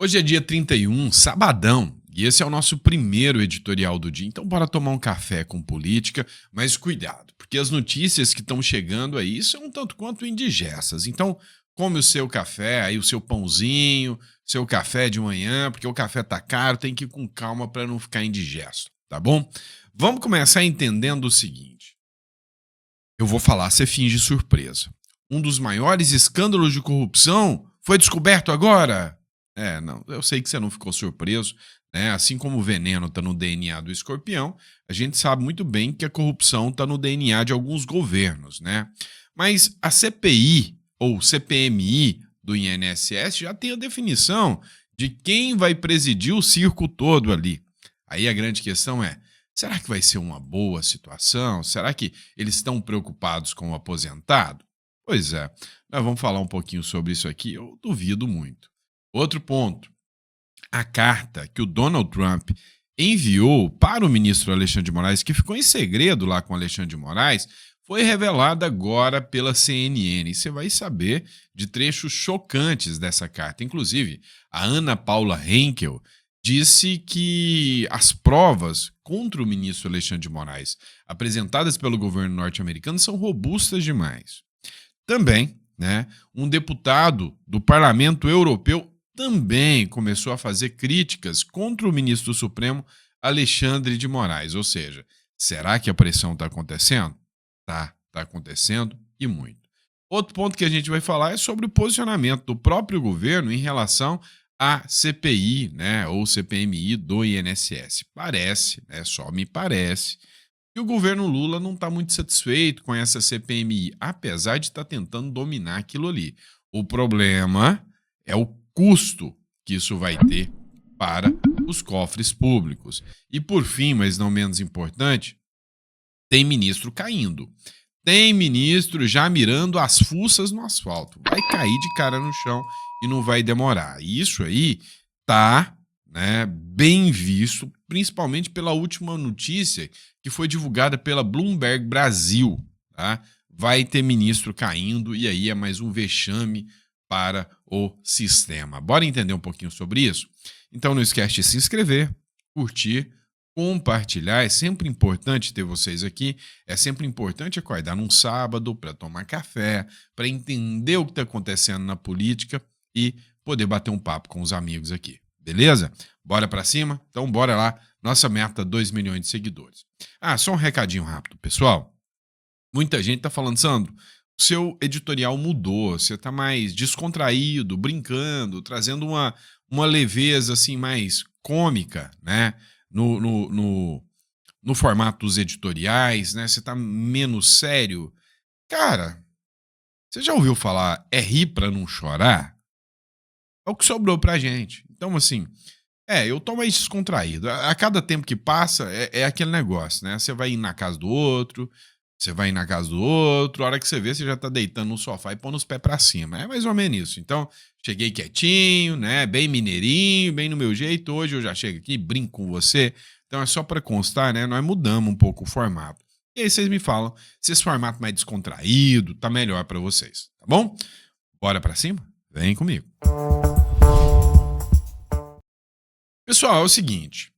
Hoje é dia 31, sabadão, e esse é o nosso primeiro editorial do dia. Então, bora tomar um café com política, mas cuidado, porque as notícias que estão chegando aí são um tanto quanto indigestas. Então, come o seu café, aí o seu pãozinho, seu café de manhã, porque o café tá caro, tem que ir com calma para não ficar indigesto, tá bom? Vamos começar entendendo o seguinte. Eu vou falar, você finge surpresa. Um dos maiores escândalos de corrupção foi descoberto agora. Não, eu sei que você não ficou surpreso, né? Assim como o veneno está no DNA do escorpião, a gente sabe muito bem que a corrupção está no DNA de alguns governos, né? Mas a CPI, ou CPMI do INSS, já tem a definição de quem vai presidir o circo todo ali. Aí a grande questão é, será que vai ser uma boa situação? Será que eles estão preocupados com o aposentado? Pois é, nós vamos falar um pouquinho sobre isso aqui, eu duvido muito. Outro ponto, a carta que o Donald Trump enviou para o ministro Alexandre de Moraes, que ficou em segredo lá com o Alexandre de Moraes, foi revelada agora pela CNN. E você vai saber de trechos chocantes dessa carta. Inclusive, a Ana Paula Henkel disse que as provas contra o ministro Alexandre de Moraes apresentadas pelo governo norte-americano são robustas demais. Também, né, um deputado do Parlamento Europeu também começou a fazer críticas contra o ministro do Supremo Alexandre de Moraes. Ou seja, será que a pressão está acontecendo? Tá acontecendo e muito. Outro ponto que a gente vai falar é sobre o posicionamento do próprio governo em relação à CPI, né, ou CPMI do INSS. Parece, né, só me parece, que o governo Lula não está muito satisfeito com essa CPMI, apesar de estar tentando dominar aquilo ali. O problema é o custo que isso vai ter para os cofres públicos. E por fim, mas não menos importante, tem ministro caindo. Tem ministro já mirando as fuças no asfalto. Vai cair de cara no chão e não vai demorar. E isso aí tá, né, bem visto, principalmente pela última notícia que foi divulgada pela Bloomberg Brasil. Tá? Vai ter ministro caindo e aí é mais um vexame para o sistema. Bora entender um pouquinho sobre isso? Então não esquece de se inscrever, curtir, compartilhar. É sempre importante ter vocês aqui, é sempre importante acordar num sábado para tomar café, para entender o que está acontecendo na política e poder bater um papo com os amigos aqui, beleza? Bora para cima? Então bora lá, nossa meta 2 milhões de seguidores. Só um recadinho rápido, pessoal. Muita gente está falando, Sandro, o seu editorial mudou, você está mais descontraído, brincando, trazendo uma leveza assim mais cômica, né? No formato dos editoriais, né? Você tá menos sério. Cara, você já ouviu falar é rir pra não chorar? É o que sobrou pra gente. Então, assim, eu tô mais descontraído. A cada tempo que passa, é aquele negócio, né? Você vai ir na casa do outro, a hora que você vê, você já tá deitando no sofá e pondo os pés pra cima. É mais ou menos isso. Então, cheguei quietinho, né? Bem mineirinho, bem no meu jeito. Hoje eu já chego aqui, brinco com você. Então é só pra constar, né? Nós mudamos um pouco o formato. E aí vocês me falam se esse formato mais descontraído tá melhor pra vocês, tá bom? Bora pra cima? Vem comigo. Pessoal, é o seguinte.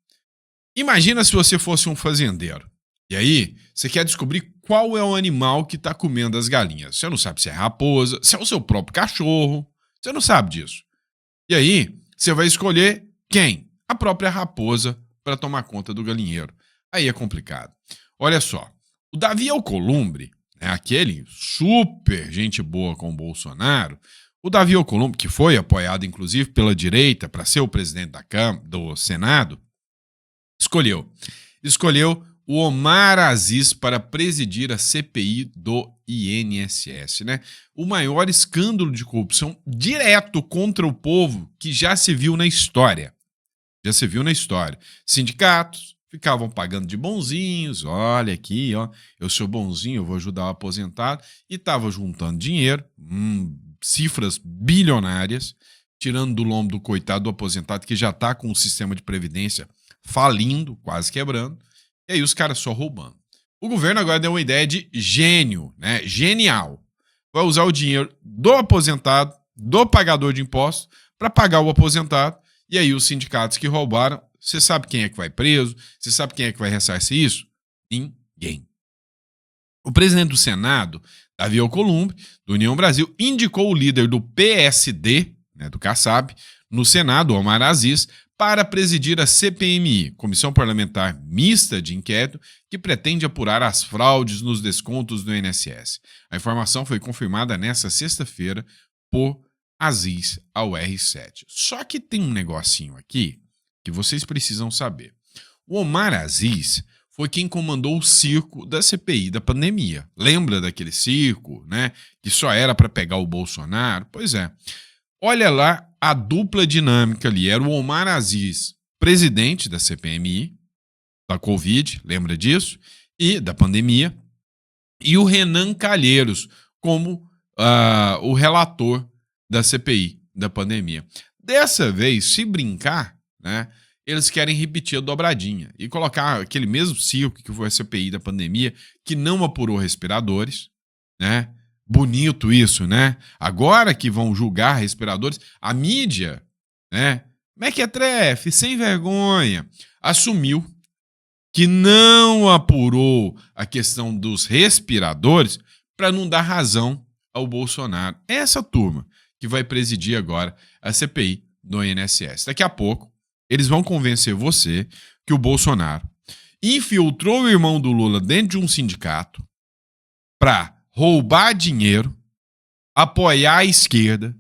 Imagina se você fosse um fazendeiro. E aí, você quer descobrir qual é o animal que está comendo as galinhas. Você não sabe se é raposa, se é o seu próprio cachorro. Você não sabe disso. E aí, você vai escolher quem? A própria raposa para tomar conta do galinheiro. Aí é complicado. Olha só, o Davi Alcolumbre, né, aquele super gente boa com o Bolsonaro, o Davi Alcolumbre, que foi apoiado inclusive pela direita para ser o presidente do Senado, escolheu o Omar Aziz para presidir a CPI do INSS, né? O maior escândalo de corrupção direto contra o povo que já se viu na história. Sindicatos ficavam pagando de bonzinhos, olha aqui, ó, eu sou bonzinho, eu vou ajudar o aposentado, e estavam juntando dinheiro, cifras bilionárias, tirando do lombo do coitado do aposentado que já está com o sistema de previdência falindo, quase quebrando. E aí os caras só roubando. O governo agora deu uma ideia de gênio, né? Genial. Vai usar o dinheiro do aposentado, do pagador de impostos, para pagar o aposentado E aí os sindicatos que roubaram, você sabe quem é que vai preso? Você sabe quem é que vai ressarcir isso? Ninguém. O presidente do Senado, Davi Alcolumbre, do União Brasil, indicou o líder do PSD, né, do Kassab, no Senado, Omar Aziz, para presidir a CPMI, Comissão Parlamentar Mista de Inquérito, que pretende apurar as fraudes nos descontos do INSS. A informação foi confirmada nesta sexta-feira por Aziz ao R7. Só que tem um negocinho aqui que vocês precisam saber. O Omar Aziz foi quem comandou o circo da CPI da pandemia. Lembra daquele circo, né? Que só era para pegar o Bolsonaro? Pois é. Olha lá a dupla dinâmica ali. Era o Omar Aziz, presidente da CPMI, da Covid, lembra disso? E da pandemia. E o Renan Calheiros como o relator da CPI da pandemia. Dessa vez, se brincar, né? Eles querem repetir a dobradinha e colocar aquele mesmo circo que foi a CPI da pandemia, que não apurou respiradores, né? Bonito isso, né? Agora que vão julgar respiradores, a mídia, né? Mequetrefe, sem vergonha, assumiu que não apurou a questão dos respiradores para não dar razão ao Bolsonaro. Essa turma que vai presidir agora a CPI do INSS. Daqui a pouco, eles vão convencer você que o Bolsonaro infiltrou o irmão do Lula dentro de um sindicato para roubar dinheiro, apoiar a esquerda,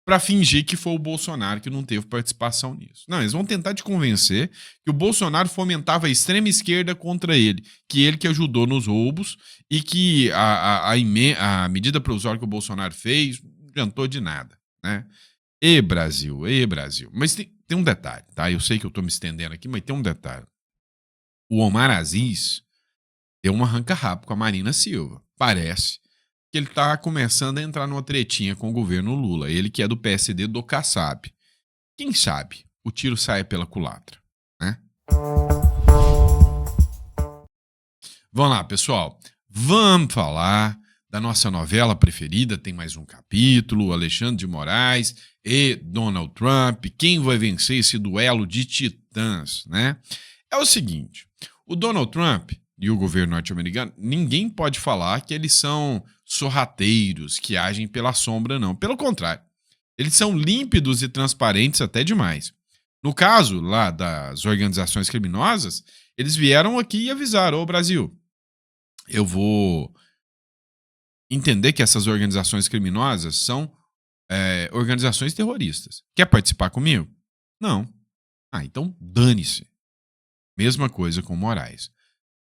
para fingir que foi o Bolsonaro que não teve participação nisso. Não, eles vão tentar te convencer que o Bolsonaro fomentava a extrema esquerda contra ele, que ele que ajudou nos roubos e que a medida provisória que o Bolsonaro fez não adiantou de nada, né? E Brasil. Mas tem um detalhe, tá? Eu sei que eu tô me estendendo aqui, mas tem um detalhe. O Omar Aziz deu um arranca-rabo com a Marina Silva. Parece que ele tá começando a entrar numa tretinha com o governo Lula. Ele que é do PSD do Kassab. Quem sabe o tiro sai pela culatra, né? Vamos lá, pessoal. Vamos falar da nossa novela preferida. Tem mais um capítulo. Alexandre de Moraes e Donald Trump. Quem vai vencer esse duelo de titãs, né? É o seguinte. O Donald Trump e o governo norte-americano, ninguém pode falar que eles são sorrateiros, que agem pela sombra, não. Pelo contrário, eles são límpidos e transparentes até demais. No caso lá das organizações criminosas, eles vieram aqui e avisaram: ô Brasil, eu vou entender que essas organizações criminosas são organizações terroristas. Quer participar comigo? Não. Ah, então dane-se. Mesma coisa com o Moraes.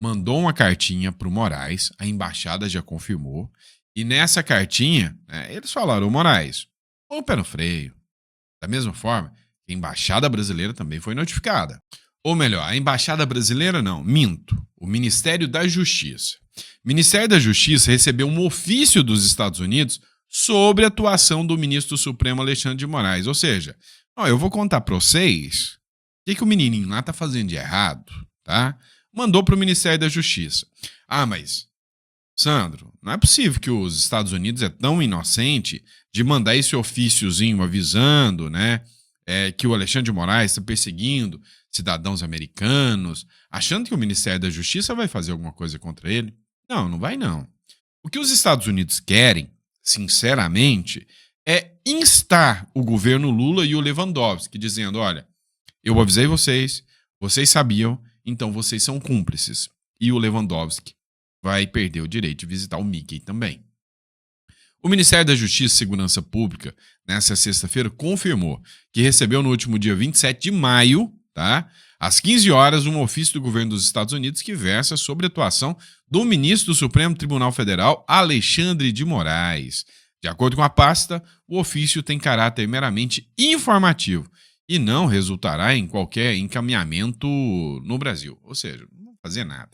Mandou uma cartinha pro Moraes, a embaixada já confirmou, e nessa cartinha, eles falaram: ô Moraes, põe o pé no freio. Da mesma forma, a embaixada brasileira também foi notificada. Ou melhor, a embaixada brasileira não, minto, o Ministério da Justiça. O Ministério da Justiça recebeu um ofício dos Estados Unidos sobre a atuação do ministro Supremo Alexandre de Moraes. Ou seja, eu vou contar para vocês o que o menininho lá tá fazendo de errado, tá? Mandou para o Ministério da Justiça. Ah, mas, Sandro, não é possível que os Estados Unidos é tão inocente de mandar esse ofíciozinho avisando, né, que o Alexandre de Moraes está perseguindo cidadãos americanos, achando que o Ministério da Justiça vai fazer alguma coisa contra ele. Não, não vai não. O que os Estados Unidos querem, sinceramente, é instar o governo Lula e o Lewandowski, dizendo: olha, eu avisei vocês, vocês sabiam, então vocês são cúmplices. E o Lewandowski vai perder o direito de visitar o Mickey também. O Ministério da Justiça e Segurança Pública, nessa sexta-feira, confirmou que recebeu no último dia 27 de maio, tá, às 15 horas, um ofício do governo dos Estados Unidos que versa sobre a atuação do ministro do Supremo Tribunal Federal, Alexandre de Moraes. De acordo com a pasta, o ofício tem caráter meramente informativo e não resultará em qualquer encaminhamento no Brasil. Ou seja, não vão fazer nada.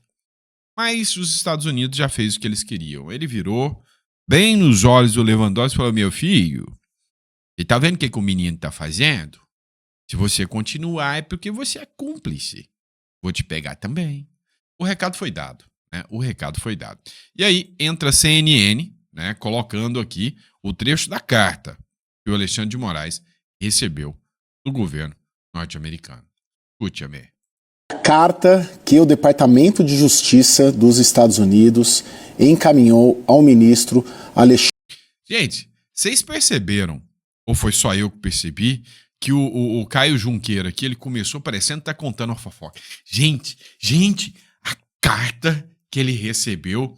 Mas os Estados Unidos já fez o que eles queriam. Ele virou bem nos olhos do Lewandowski e falou: meu filho, você tá vendo o que o menino tá fazendo? Se você continuar é porque você é cúmplice. Vou te pegar também. O recado foi dado, né? O recado foi dado. E aí entra a CNN, né, colocando aqui o trecho da carta que o Alexandre de Moraes recebeu do governo norte-americano. Escute-me. Carta que o Departamento de Justiça dos Estados Unidos encaminhou ao ministro Alexandre. Gente, vocês perceberam, ou foi só eu que percebi, que o Caio Junqueira aqui, ele começou parecendo que tá contando uma fofoca. Gente, a carta que ele recebeu,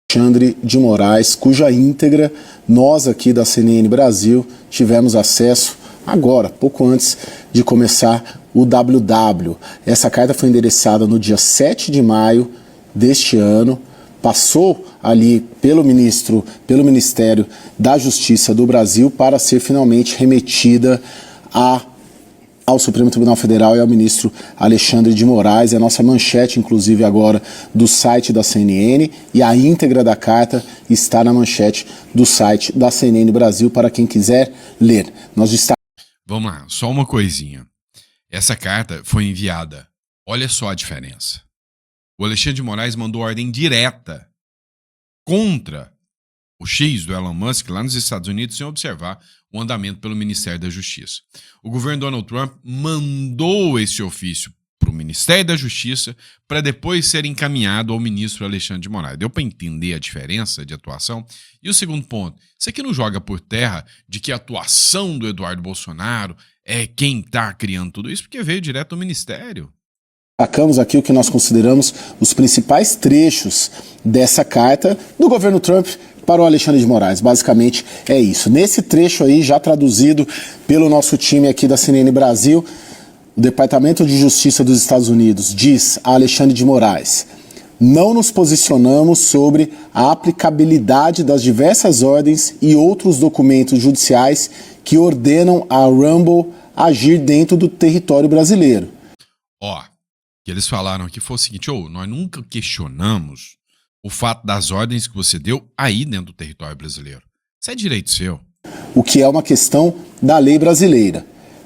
Alexandre de Moraes, cuja íntegra nós aqui da CNN Brasil tivemos acesso agora, pouco antes de começar o WW. Essa carta foi endereçada no dia 7 de maio deste ano, passou ali pelo Ministério da Justiça do Brasil para ser finalmente remetida ao Supremo Tribunal Federal e ao ministro Alexandre de Moraes. É a nossa manchete, inclusive, agora do site da CNN, e a íntegra da carta está na manchete do site da CNN Brasil para quem quiser ler. Vamos lá, só uma coisinha. Essa carta foi enviada. Olha só a diferença. O Alexandre de Moraes mandou ordem direta contra o X do Elon Musk lá nos Estados Unidos sem observar o andamento pelo Ministério da Justiça. O governo Donald Trump mandou esse ofício para o Ministério da Justiça para depois ser encaminhado ao ministro Alexandre de Moraes. Deu para entender a diferença de atuação? E o segundo ponto, isso aqui não joga por terra de que a atuação do Eduardo Bolsonaro é quem está criando tudo isso, porque veio direto do Ministério. Destacamos aqui o que nós consideramos os principais trechos dessa carta do governo Trump para o Alexandre de Moraes. Basicamente é isso. Nesse trecho aí, já traduzido pelo nosso time aqui da CNN Brasil, o Departamento de Justiça dos Estados Unidos diz a Alexandre de Moraes: não nos posicionamos sobre a aplicabilidade das diversas ordens e outros documentos judiciais que ordenam a Rumble agir dentro do território brasileiro. Que eles falaram aqui foi o seguinte: nós nunca questionamos o fato das ordens que você deu aí dentro do território brasileiro. Isso é direito seu. O que é uma questão da lei brasileira.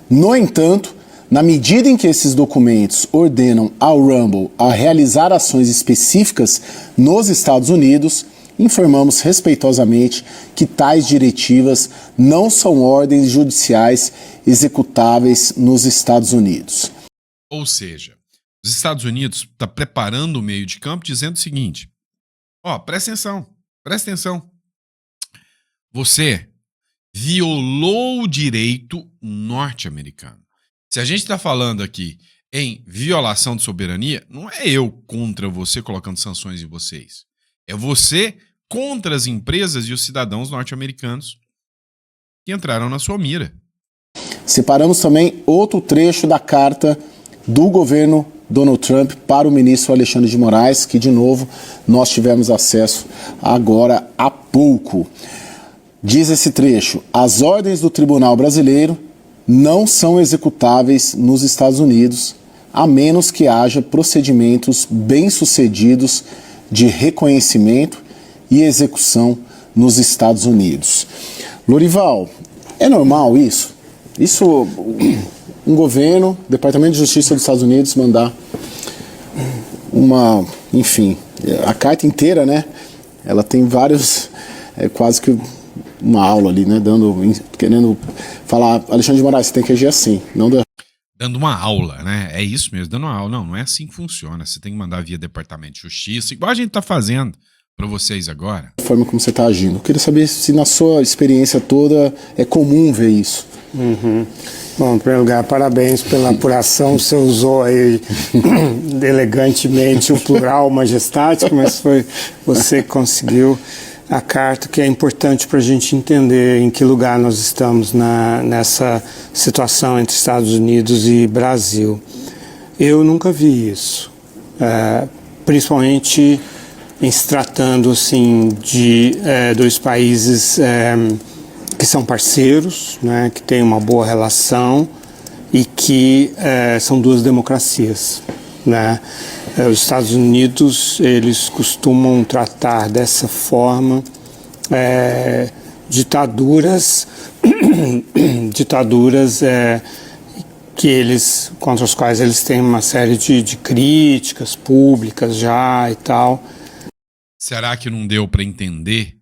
No entanto, na medida em que esses documentos ordenam ao Rumble a realizar ações específicas nos Estados Unidos, informamos respeitosamente que tais diretivas não são ordens judiciais executáveis nos Estados Unidos. Ou seja, os Estados Unidos estão preparando o meio de campo dizendo o seguinte: presta atenção. Você violou o direito norte-americano. Se a gente está falando aqui em violação de soberania, não é eu contra você colocando sanções em vocês. É você contra as empresas e os cidadãos norte-americanos que entraram na sua mira. Separamos também outro trecho da carta do governo Donald Trump para o ministro Alexandre de Moraes, que, de novo, nós tivemos acesso agora há pouco. Diz esse trecho: as ordens do Tribunal Brasileiro não são executáveis nos Estados Unidos, a menos que haja procedimentos bem-sucedidos de reconhecimento e execução nos Estados Unidos. Lorival, é normal isso? Isso, um governo, Departamento de Justiça dos Estados Unidos mandar enfim, a carta inteira, né? Ela tem vários, quase que uma aula ali, né? Querendo falar: Alexandre de Moraes, você tem que agir assim, não dando uma aula, né? É isso mesmo, dando uma aula. Não é assim que funciona. Você tem que mandar via Departamento de Justiça, igual a gente tá fazendo para vocês agora. A forma como você está agindo. Eu queria saber se na sua experiência toda é comum ver isso. Bom, em primeiro lugar, parabéns pela apuração. Você usou aí elegantemente o plural majestático, mas foi você que conseguiu a carta, que é importante para a gente entender em que lugar nós estamos nessa situação entre Estados Unidos e Brasil. Eu nunca vi isso, principalmente em se tratando assim, de dois países que são parceiros, né, que têm uma boa relação e que são duas democracias, né? Os Estados Unidos, eles costumam tratar dessa forma ditaduras contra as quais eles têm uma série de críticas públicas já e tal. Será que não deu para entender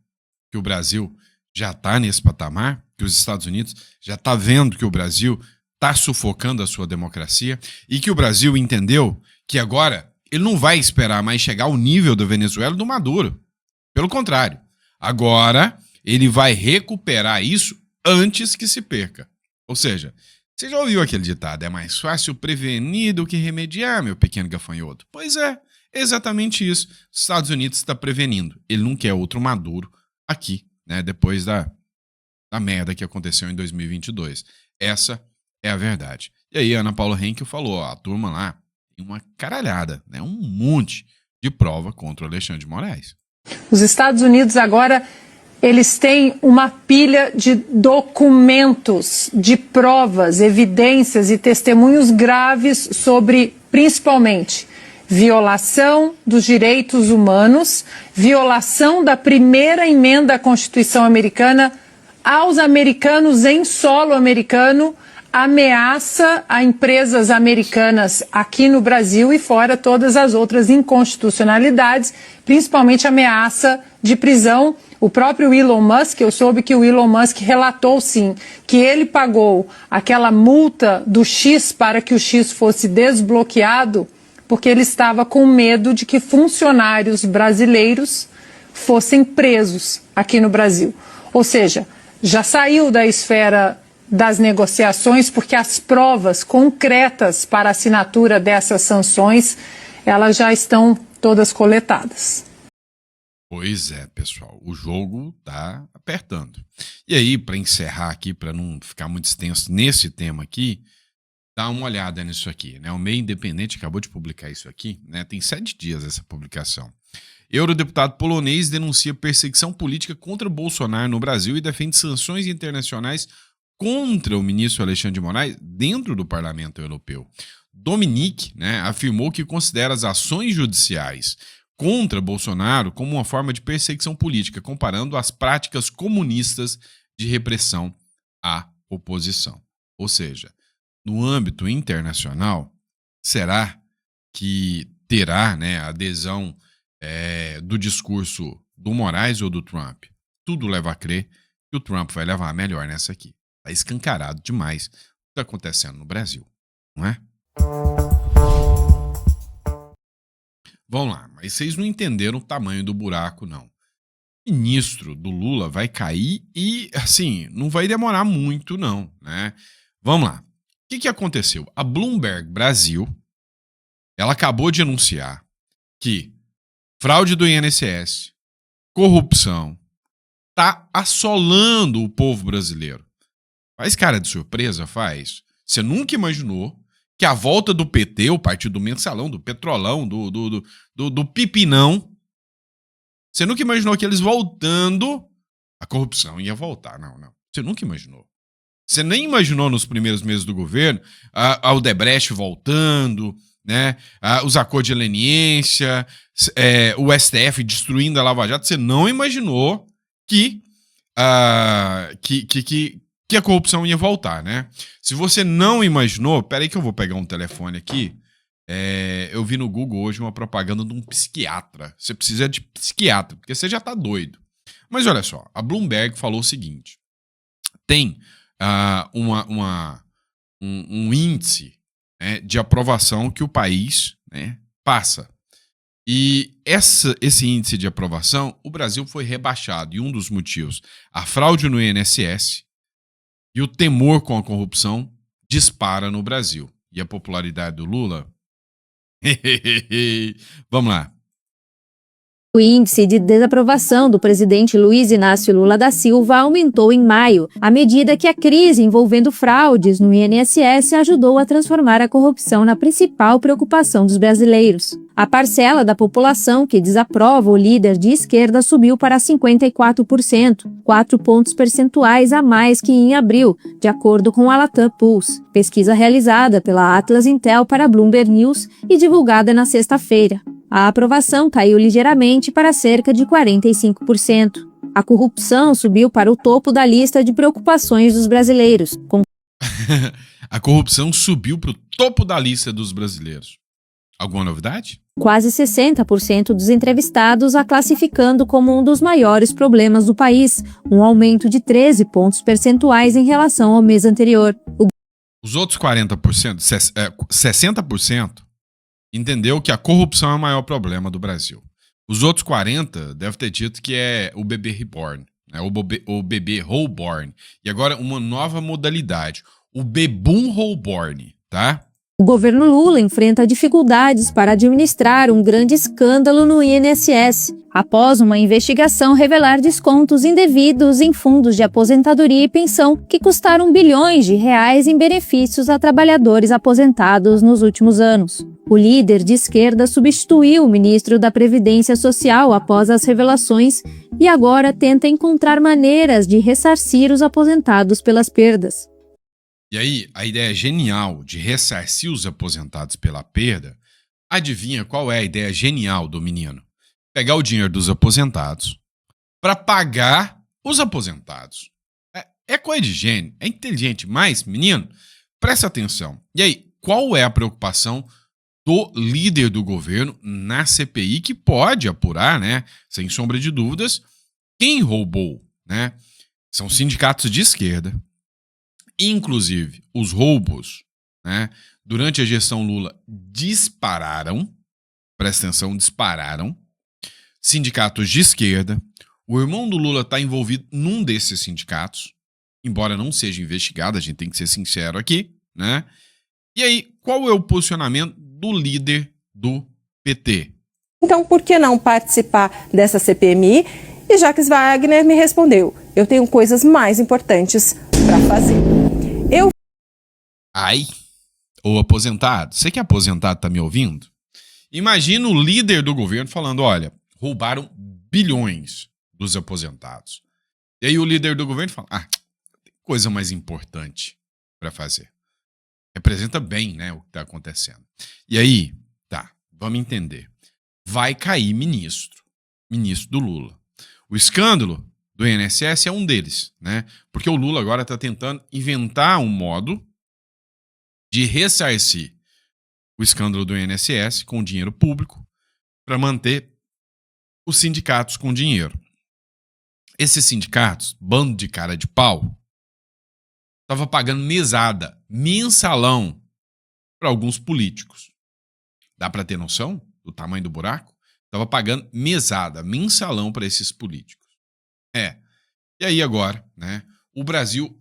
que o Brasil já está nesse patamar? que os Estados Unidos já está vendo que o Brasil está sufocando a sua democracia e que o Brasil entendeu que agora ele não vai esperar mais chegar ao nível da Venezuela e do Maduro. Pelo contrário, agora ele vai recuperar isso antes que se perca. Ou seja, você já ouviu aquele ditado, é mais fácil prevenir do que remediar, meu pequeno gafanhoto? Pois é, exatamente isso. Os Estados Unidos está prevenindo. Ele não quer outro Maduro aqui, né, depois da merda que aconteceu em 2022. Essa é a verdade. E aí a Ana Paula Henkel falou, ó, a turma lá tem uma caralhada, né, um monte de prova contra o Alexandre de Moraes. Os Estados Unidos agora, eles têm uma pilha de documentos, de provas, evidências e testemunhos graves sobre, principalmente, violação dos direitos humanos, violação da primeira emenda à Constituição americana aos americanos em solo americano, ameaça a empresas americanas aqui no Brasil e fora todas as outras inconstitucionalidades, principalmente ameaça de prisão. O próprio Elon Musk, eu soube que o Elon Musk relatou sim, que ele pagou aquela multa do X para que o X fosse desbloqueado, porque ele estava com medo de que funcionários brasileiros fossem presos aqui no Brasil. Ou seja, já saiu da esfera das negociações, porque as provas concretas para a assinatura dessas sanções, elas já estão todas coletadas. Pois é, pessoal, o jogo tá apertando. E aí, para encerrar aqui, para não ficar muito extenso nesse tema aqui, dá uma olhada nisso aqui, né? O Meio Independente acabou de publicar isso aqui, né? Tem 7 dias essa publicação. Eurodeputado polonês denuncia perseguição política contra Bolsonaro no Brasil e defende sanções internacionais contra o ministro Alexandre de Moraes dentro do Parlamento Europeu. Dominique, né, afirmou que considera as ações judiciais contra Bolsonaro como uma forma de perseguição política, comparando as práticas comunistas de repressão à oposição. Ou seja, no âmbito internacional, será que terá, né, adesão do discurso do Moraes ou do Trump? Tudo leva a crer que o Trump vai levar a melhor nessa aqui. Está escancarado demais o que está acontecendo no Brasil, não é? Vamos lá, mas vocês não entenderam o tamanho do buraco, não. O ministro do Lula vai cair e, assim, não vai demorar muito, não, né? Vamos lá. O que aconteceu? A Bloomberg Brasil, ela acabou de anunciar que fraude do INSS, corrupção, tá assolando o povo brasileiro. Faz cara de surpresa, faz. Você nunca imaginou que a volta do PT, o partido do mensalão, do petrolão, do pipinão, você nunca imaginou que eles voltando, a corrupção ia voltar. Não. Você nunca imaginou. Você nem imaginou nos primeiros meses do governo a Odebrecht voltando, né? Os acordos de leniência, o STF destruindo a Lava Jato. Você não imaginou que a corrupção ia voltar, né? Se você não imaginou, peraí que eu vou pegar um telefone aqui. Eu vi no Google hoje uma propaganda de um psiquiatra. Você precisa de psiquiatra, porque você já tá doido. Mas olha só, a Bloomberg falou o seguinte. Tem um índice, né, de aprovação que o país, né, passa. E esse índice de aprovação, o Brasil foi rebaixado. E um dos motivos, a fraude no INSS e o temor com a corrupção dispara no Brasil. E a popularidade do Lula? Vamos lá. O índice de desaprovação do presidente Luiz Inácio Lula da Silva aumentou em maio, à medida que a crise envolvendo fraudes no INSS ajudou a transformar a corrupção na principal preocupação dos brasileiros. A parcela da população que desaprova o líder de esquerda subiu para 54%, 4 pontos percentuais a mais que em abril, de acordo com a Latam Pulse, pesquisa realizada pela Atlas Intel para Bloomberg News e divulgada na sexta-feira. A aprovação caiu ligeiramente para cerca de 45%. A corrupção subiu para o topo da lista de preocupações dos brasileiros. A corrupção subiu para o topo da lista dos brasileiros. Alguma novidade? Quase 60% dos entrevistados a classificando como um dos maiores problemas do país, um aumento de 13 pontos percentuais em relação ao mês anterior. Os outros 40%, 60%, entendeu que a corrupção é o maior problema do Brasil. Os outros 40% devem ter dito que é o bebê reborn, né? O bebê reborn. E agora uma nova modalidade, o bebum reborn, tá? O governo Lula enfrenta dificuldades para administrar um grande escândalo no INSS, após uma investigação revelar descontos indevidos em fundos de aposentadoria e pensão que custaram bilhões de reais em benefícios a trabalhadores aposentados nos últimos anos. O líder de esquerda substituiu o ministro da Previdência Social após as revelações e agora tenta encontrar maneiras de ressarcir os aposentados pelas perdas. E aí, a ideia genial de ressarcir os aposentados pela perda, adivinha qual é a ideia genial do menino? Pegar o dinheiro dos aposentados para pagar os aposentados. É coisa de gênio, é inteligente, mas, menino, presta atenção. E aí, qual é a preocupação do líder do governo na CPI que pode apurar, né, sem sombra de dúvidas, quem roubou, né? São sindicatos de esquerda. Inclusive, os roubos, né, durante a gestão Lula dispararam, presta atenção, dispararam, sindicatos de esquerda, o irmão do Lula está envolvido num desses sindicatos, embora não seja investigado, a gente tem que ser sincero aqui, né? E aí, qual é o posicionamento do líder do PT? Então, por que não participar dessa CPMI? E Jacques Wagner me respondeu, eu tenho coisas mais importantes para fazer. Ai, ô aposentado, você que é aposentado tá me ouvindo? Imagina o líder do governo falando, olha, roubaram bilhões dos aposentados. E aí o líder do governo fala, tem coisa mais importante para fazer. Representa bem, né, o que tá acontecendo. E aí, tá, vamos entender. Vai cair ministro do Lula. O escândalo do INSS é um deles, né? Porque o Lula agora tá tentando inventar um modo de ressarcir o escândalo do INSS com dinheiro público para manter os sindicatos com dinheiro. Esses sindicatos, bando de cara de pau, estava pagando mesada, mensalão para alguns políticos. Dá para ter noção do tamanho do buraco? Estava pagando mesada, mensalão para esses políticos. E aí agora, né, o Brasil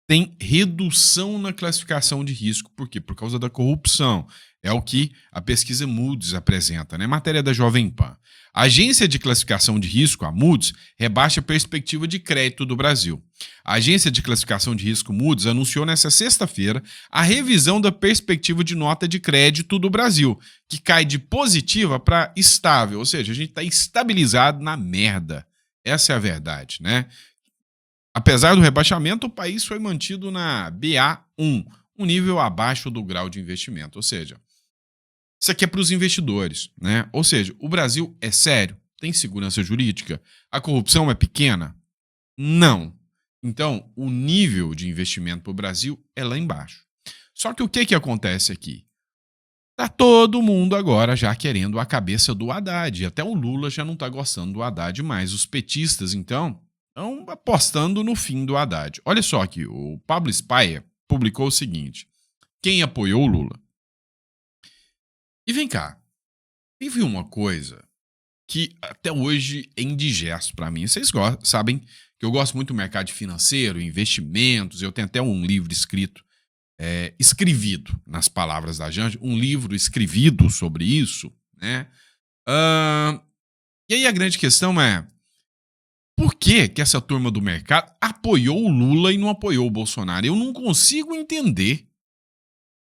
tem redução na classificação de risco. Por quê? Por causa da corrupção. É o que a pesquisa Moody's apresenta, né? Matéria da Jovem Pan. A agência de classificação de risco, a Moody's, rebaixa a perspectiva de crédito do Brasil. A agência de classificação de risco Moody's anunciou nesta sexta-feira a revisão da perspectiva de nota de crédito do Brasil, que cai de positiva para estável, ou seja, a gente está estabilizado na merda. Essa é a verdade, né? Apesar do rebaixamento, o país foi mantido na BA1, um nível abaixo do grau de investimento. Ou seja, isso aqui é para os investidores, né? Ou seja, o Brasil é sério? Tem segurança jurídica? A corrupção é pequena? Não. Então, o nível de investimento para o Brasil é lá embaixo. Só que o que acontece aqui? Tá todo mundo agora já querendo a cabeça do Haddad. Até o Lula já não está gostando do Haddad mais. Os petistas, então, estão apostando no fim do Haddad. Olha só aqui, o Pablo Spyer publicou o seguinte. Quem apoiou o Lula? E vem cá, teve uma coisa que até hoje é indigesto para mim. Vocês sabem que eu gosto muito do mercado financeiro, investimentos. Eu tenho até um livro escrito, escrevido nas palavras da Janja, um livro escrevido sobre isso, né? E aí a grande questão é, por que essa turma do mercado apoiou o Lula e não apoiou o Bolsonaro? Eu não consigo entender.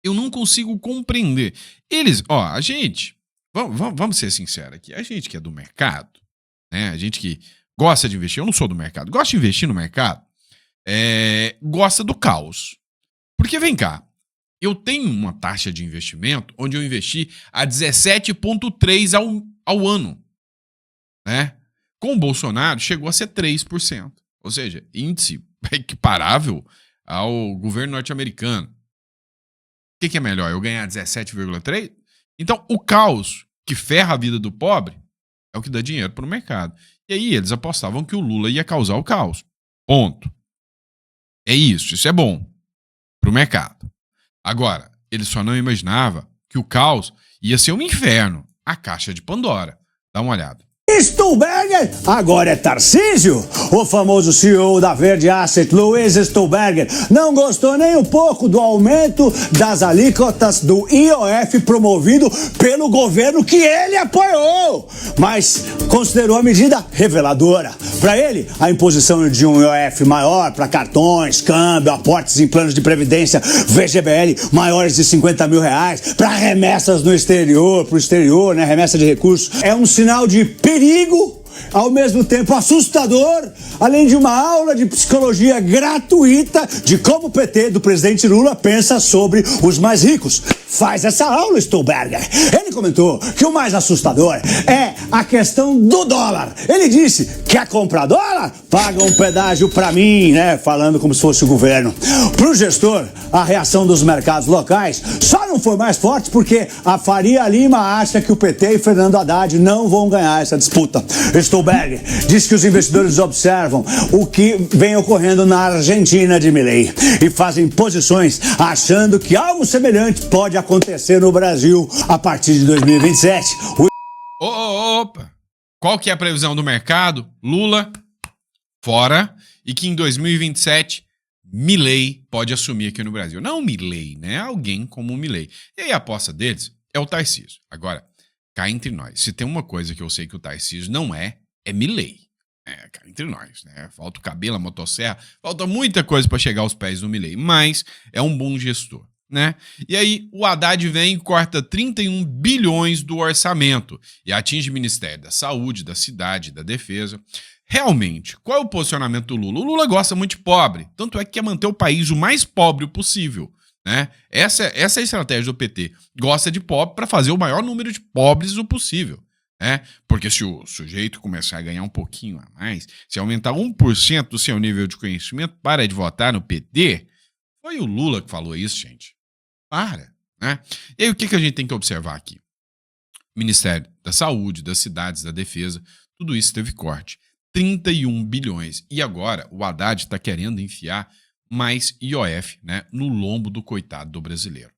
Eu não consigo compreender. Eles, a gente, vamos ser sinceros aqui, a gente que é do mercado, né? A gente que gosta de investir, eu não sou do mercado, gosta de investir no mercado, gosta do caos. Porque vem cá, eu tenho uma taxa de investimento onde eu investi a 17,3% ao ano, né? Com o Bolsonaro, chegou a ser 3%. Ou seja, índice equiparável ao governo norte-americano. O que é melhor? Eu ganhar 17,3%? Então, o caos que ferra a vida do pobre é o que dá dinheiro para o mercado. E aí eles apostavam que o Lula ia causar o caos. Ponto. É isso é bom para o mercado. Agora, ele só não imaginava que o caos ia ser um inferno, a caixa de Pandora. Dá uma olhada. Stolberger agora é Tarcísio. O famoso CEO da Verde Asset, Luiz Stolberger, não gostou nem um pouco do aumento das alíquotas do IOF promovido pelo governo que ele apoiou, mas considerou a medida reveladora. Para ele, a imposição de um IOF maior para cartões, câmbio, aportes em planos de previdência VGBL maiores de R$50 mil, para remessas no exterior, para o exterior, né, remessa de recursos, é um sinal de perigo, ao mesmo tempo assustador, além de uma aula de psicologia gratuita de como o PT do presidente Lula pensa sobre os mais ricos. Faz essa aula, Stolberger. Ele comentou que o mais assustador é a questão do dólar. Ele disse: quer comprar dólar? Paga um pedágio pra mim, né? Falando como se fosse o governo. Pro gestor, a reação dos mercados locais só não foi mais forte porque a Faria Lima acha que o PT e Fernando Haddad não vão ganhar essa disputa. Stolberger diz que os investidores observam o que vem ocorrendo na Argentina de Milei e fazem posições achando que algo semelhante pode acontecer no Brasil a partir de 2027. Opa! Qual que é a previsão do mercado? Lula fora e que em 2027 Milei pode assumir aqui no Brasil. Não Milei, né? Alguém como o Milei. E aí a aposta deles é o Tarcísio. Agora, cá entre nós, se tem uma coisa que eu sei que o Tarcísio não é Milei. Cá entre nós, né? Falta o cabelo, a motosserra, falta muita coisa para chegar aos pés do Milei, mas é um bom gestor, né? E aí o Haddad vem e corta 31 bilhões do orçamento e atinge o Ministério da Saúde, da Cidade, da Defesa. Realmente, qual é o posicionamento do Lula? O Lula gosta muito de pobre, tanto é que quer manter o país o mais pobre possível, né? Essa é a estratégia do PT. Gosta de pobre para fazer o maior número de pobres o possível. Porque se o sujeito começar a ganhar um pouquinho a mais, se aumentar 1% do seu nível de conhecimento, para de votar no PT. Foi o Lula que falou isso, gente. Para, né? E aí o que a gente tem que observar aqui? Ministério da Saúde, das Cidades, da Defesa, tudo isso teve corte. 31 bilhões. E agora o Haddad está querendo enfiar mais IOF, né, no lombo do coitado do brasileiro.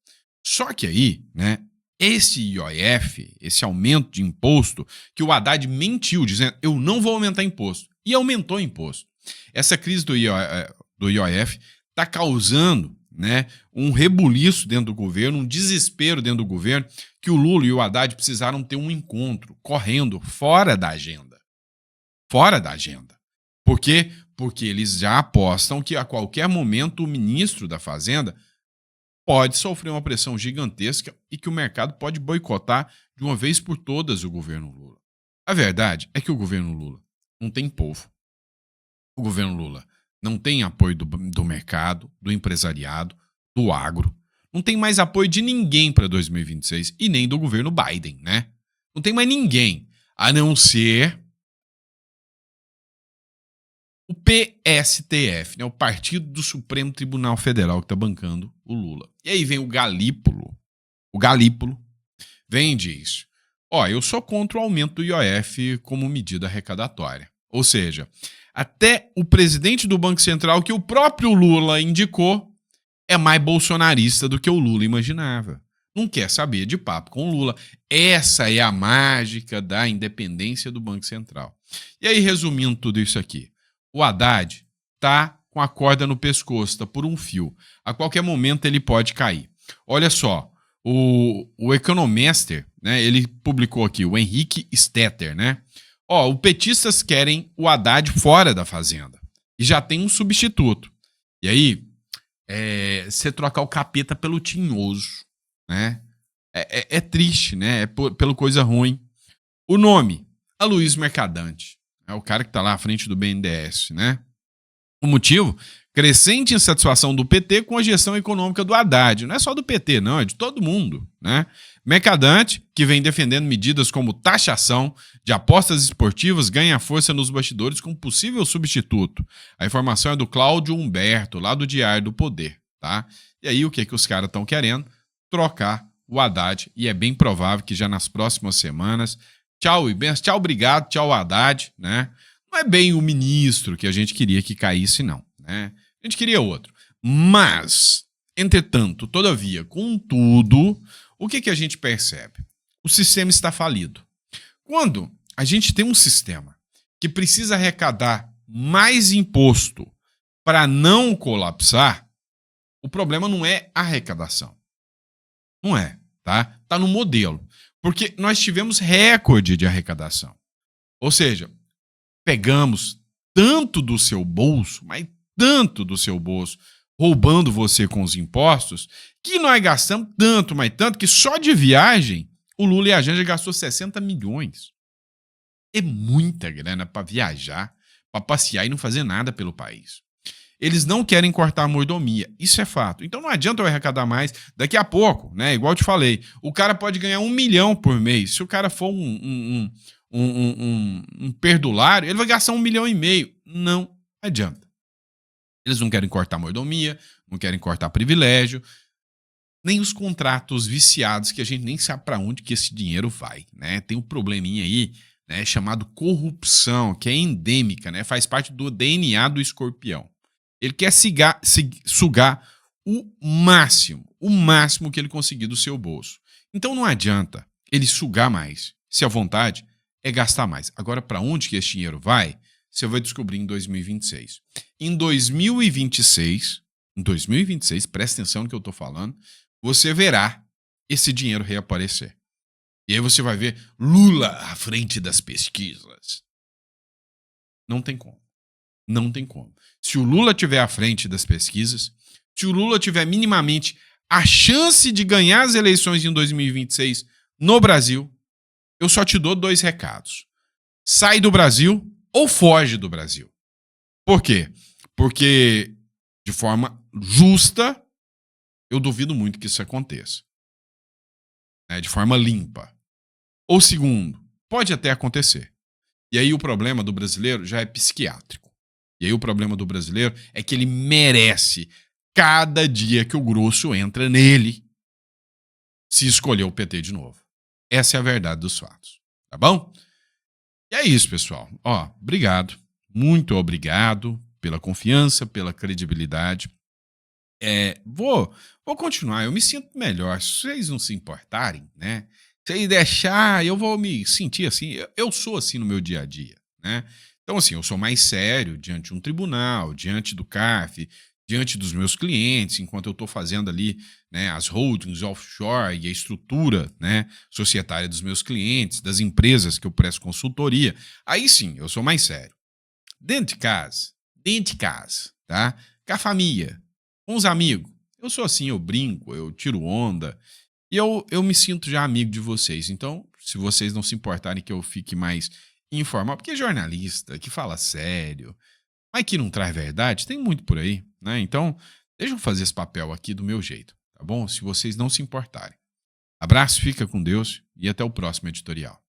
Só que aí, né, esse IOF, esse aumento de imposto, que o Haddad mentiu, dizendo eu não vou aumentar imposto, e aumentou imposto. Essa crise do IOF está causando, né, um rebuliço dentro do governo, um desespero dentro do governo, que o Lula e o Haddad precisaram ter um encontro correndo fora da agenda. Fora da agenda. Por quê? Porque eles já apostam que a qualquer momento o ministro da Fazenda pode sofrer uma pressão gigantesca e que o mercado pode boicotar de uma vez por todas o governo Lula. A verdade é que o governo Lula não tem povo. O governo Lula não tem apoio do mercado, do empresariado, do agro. Não tem mais apoio de ninguém para 2026 e nem do governo Biden, né? Não tem mais ninguém, a não ser o PSTF, né, o Partido do Supremo Tribunal Federal, que está bancando o Lula. E aí vem o Galípolo. O Galípolo vem e diz: eu sou contra o aumento do IOF como medida arrecadatória. Ou seja, até o presidente do Banco Central, que o próprio Lula indicou, é mais bolsonarista do que o Lula imaginava. Não quer saber de papo com o Lula. Essa é a mágica da independência do Banco Central. E aí, resumindo tudo isso aqui, o Haddad está com a corda no pescoço, está por um fio. A qualquer momento ele pode cair. Olha só, o Economaster, né, ele publicou aqui, o Henrique Stetter, né? Os petistas querem o Haddad fora da Fazenda. E já tem um substituto. E aí, você trocar o capeta pelo tinhoso, né? É triste, né? É pelo coisa ruim. O nome, Aloysio Mercadante. É o cara que está lá à frente do BNDES, né? O motivo? Crescente insatisfação do PT com a gestão econômica do Haddad. Não é só do PT, não, é de todo mundo, né? Mercadante, que vem defendendo medidas como taxação de apostas esportivas, ganha força nos bastidores com possível substituto. A informação é do Cláudio Humberto, lá do Diário do Poder, tá? E aí o que os caras estão querendo? Trocar o Haddad, e é bem provável que já nas próximas semanas, tchau e benção, tchau, obrigado, tchau, Haddad, né? Não é bem o ministro que a gente queria que caísse, não, né? A gente queria outro. Mas, entretanto, todavia, contudo, o que a gente percebe? O sistema está falido. Quando a gente tem um sistema que precisa arrecadar mais imposto para não colapsar, o problema não é a arrecadação. Não é, tá? Tá no modelo. Porque nós tivemos recorde de arrecadação. Ou seja, pegamos tanto do seu bolso, mas tanto do seu bolso, roubando você com os impostos, que nós gastamos tanto, mas tanto, que só de viagem o Lula e a Janja gastou 60 milhões. É muita grana para viajar, para passear e não fazer nada pelo país. Eles não querem cortar a mordomia, isso é fato. Então não adianta eu arrecadar mais. Daqui a pouco, né? Igual eu te falei, o cara pode ganhar 1 milhão por mês. Se o cara for um perdulário, ele vai gastar 1,5 milhão. Não adianta. Eles não querem cortar mordomia, não querem cortar privilégio, nem os contratos viciados que a gente nem sabe para onde que esse dinheiro vai, né? Tem um probleminha aí, né, chamado corrupção, que é endêmica, né? Faz parte do DNA do escorpião. Ele quer sugar o máximo que ele conseguir do seu bolso. Então não adianta ele sugar mais, se a vontade é gastar mais. Agora, para onde que esse dinheiro vai, você vai descobrir em 2026. Em 2026, presta atenção no que eu estou falando, você verá esse dinheiro reaparecer. E aí você vai ver Lula à frente das pesquisas. Não tem como. Não tem como. Se o Lula estiver à frente das pesquisas, se o Lula tiver minimamente a chance de ganhar as eleições em 2026 no Brasil, eu só te dou 2 recados. Sai do Brasil ou foge do Brasil. Por quê? Porque, de forma justa, eu duvido muito que isso aconteça. De forma limpa. Ou segundo, pode até acontecer. E aí o problema do brasileiro já é psiquiátrico. E aí o problema do brasileiro é que ele merece, cada dia que o grosso entra nele, se escolher o PT de novo. Essa é a verdade dos fatos. Tá bom? E é isso, pessoal. Obrigado. Muito obrigado pela confiança, pela credibilidade. Vou continuar. Eu me sinto melhor. Se vocês não se importarem, né? Se aí deixar, eu vou me sentir assim. Eu sou assim no meu dia a dia, né? Então, assim, eu sou mais sério diante de um tribunal, diante do CARF, diante dos meus clientes, enquanto eu estou fazendo ali, né, as holdings offshore e a estrutura, né, societária dos meus clientes, das empresas que eu presto consultoria. Aí sim, eu sou mais sério. Dentro de casa, tá? Com a família, com os amigos. Eu sou assim, eu brinco, eu tiro onda. E eu me sinto já amigo de vocês. Então, se vocês não se importarem que eu fique mais informal, porque jornalista que fala sério, mas que não traz verdade, tem muito por aí, né? Então, deixa eu fazer esse papel aqui do meu jeito, tá bom? Se vocês não se importarem. Abraço, fica com Deus e até o próximo editorial.